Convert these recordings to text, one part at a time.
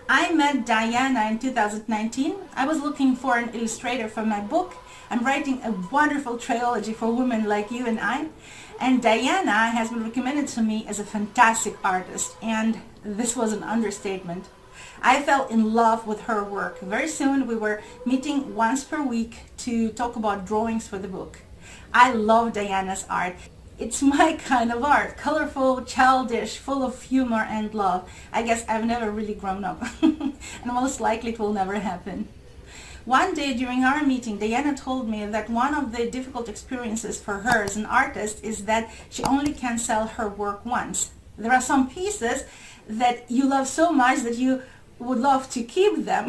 I met Diana in 2019. I was looking for an illustrator for my book. I'm writing a wonderful trilogy for women like you and I. And Diana has been recommended to me as a fantastic artist, and this was an understatement. I fell in love with her work. Very soon we were meeting once per week to talk about drawings for the book. I love Diana's art. It's my kind of art, colorful, childish, full of humor and love. I guess I've never really grown up, and most likely it will never happen. One day during our meeting, Diana told me that one of the difficult experiences for her as an artist is that she only can sell her work once. There are some pieces that you love so much that you would love to keep them.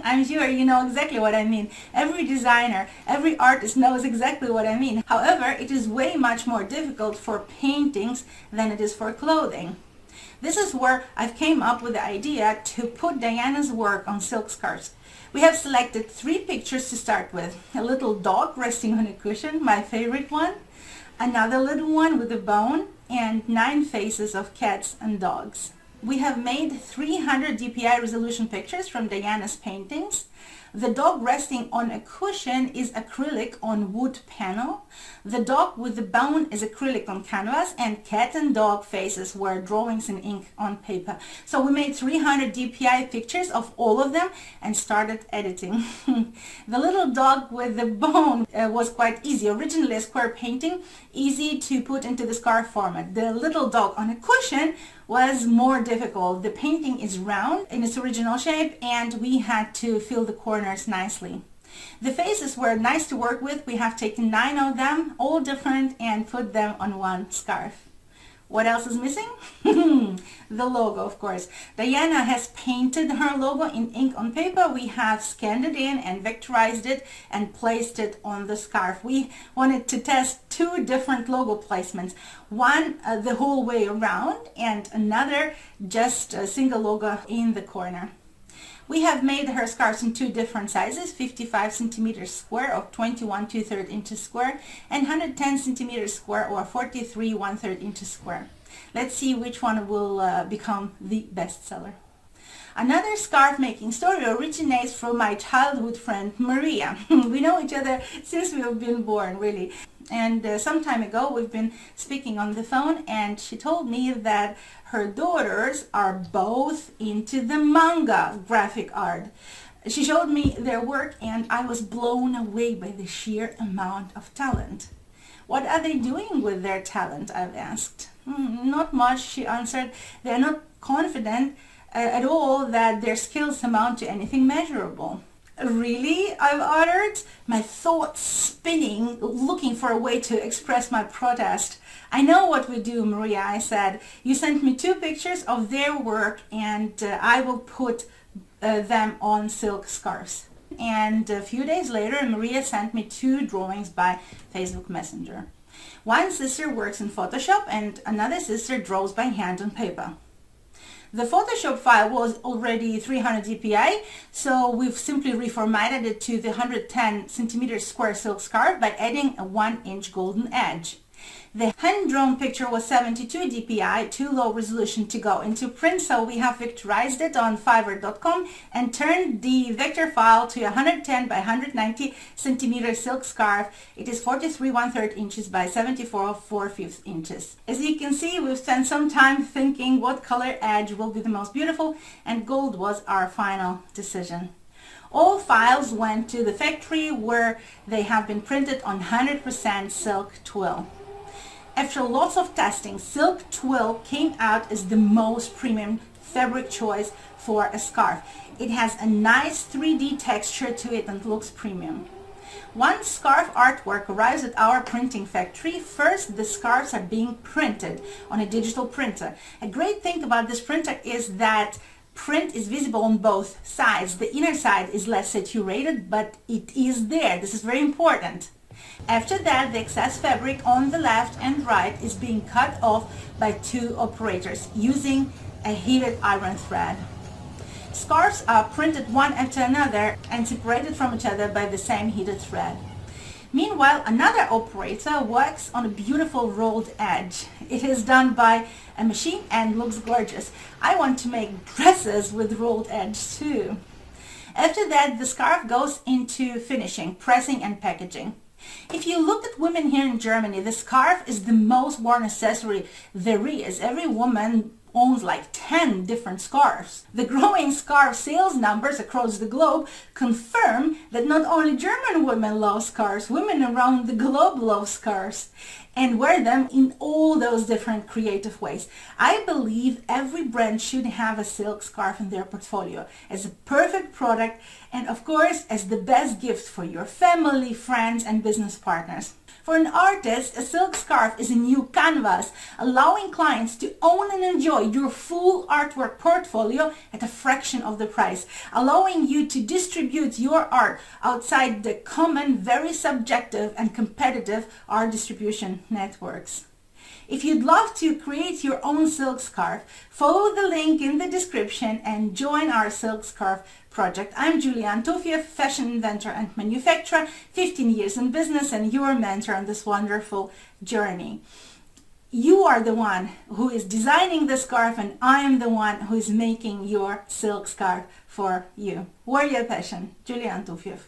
I'm sure you know exactly what I mean. Every designer, every artist knows exactly what I mean. However, it is way much more difficult for paintings than it is for clothing. This is where I've came up with the idea to put Diana's work on silk scarves. We have selected 3 pictures to start with. A little dog resting on a cushion, my favorite one. Another little one with a bone, and 9 faces of cats and dogs. We have made 300 DPI resolution pictures from Diana's paintings. The dog resting on a cushion is acrylic on wood panel. The dog with the bone is acrylic on canvas, and cat and dog faces were drawings in ink on paper. So we made 300 DPI pictures of all of them and started editing. The little dog with the bone was quite easy. Originally a square painting, easy to put into the scarf format. The little dog on a cushion was more difficult. The painting is round in its original shape, and we had to fill the corners nicely. The faces were nice to work with. We have taken 9 of them, all different, and put them on one scarf. What else is missing? The logo, of course. Diana has painted her logo in ink on paper. We have scanned it in and vectorized it and placed it on the scarf. We wanted to test 2 different logo placements. One the whole way around, and another just a single logo in the corner. We have made her scarves in 2 different sizes, 55 centimeters square or 21 2/3 inches square, and 110 centimeters square or 43 1/3 inches square. Let's see which one will become the bestseller. Another scarf making story originates from my childhood friend Maria. We know each other since we have been born, really. And some time ago we've been speaking on the phone, and she told me that her daughters are both into the manga graphic art. She showed me their work, and I was blown away by the sheer amount of talent. What are they doing with their talent? I've asked. Not much, she answered. They're not confident at all that their skills amount to anything measurable. Really? I've uttered, my thoughts spinning, looking for a way to express my protest. I know what we do, Maria, I said. You sent me 2 pictures of their work, and I will put them on silk scarves. And a few days later, Maria sent me 2 drawings by Facebook Messenger. One sister works in Photoshop, and another sister draws by hand on paper. The Photoshop file was already 300 DPI, so we've simply reformatted it to the 110 centimeters square silk scarf by adding a 1-inch golden edge. The hand-drawn picture was 72 DPI, too low resolution to go into print, so we have vectorized it on Fiverr.com and turned the vector file to 110 by 190 centimeter silk scarf. It is 43 1/3 inches by 74 4/5 inches. As you can see, we've spent some time thinking what color edge will be the most beautiful, and gold was our final decision. All files went to the factory where they have been printed on 100% silk twill. After lots of testing, silk twill came out as the most premium fabric choice for a scarf. It has a nice 3D texture to it and looks premium. Once scarf artwork arrives at our printing factory, first the scarves are being printed on a digital printer. A great thing about this printer is that print is visible on both sides. The inner side is less saturated, but it is there. This is very important. After that, the excess fabric on the left and right is being cut off by 2 operators using a heated iron thread. Scarves are printed one after another and separated from each other by the same heated thread. Meanwhile, another operator works on a beautiful rolled edge. It is done by a machine and looks gorgeous. I want to make dresses with rolled edge too. After that, the scarf goes into finishing, pressing and packaging. If you look at women here in Germany, the scarf is the most worn accessory there is. Every woman owns like 10 different scarves. The growing scarf sales numbers across the globe confirm that not only German women love scarves, women around the globe love scarves and wear them in all those different creative ways. I believe every brand should have a silk scarf in their portfolio as a perfect product and of course as the best gift for your family, friends and business partners. For an artist, a silk scarf is a new canvas, allowing clients to own and enjoy your full artwork portfolio at a fraction of the price, allowing you to distribute your art outside the common, very subjective and competitive art distribution networks. If you'd love to create your own silk scarf, follow the link in the description and join our silk scarf project. I'm Julia Antofiev, fashion inventor and manufacturer, 15 years in business and your mentor on this wonderful journey. You are the one who is designing the scarf and I am the one who is making your silk scarf for you. Wear your passion. Julia Antofiev.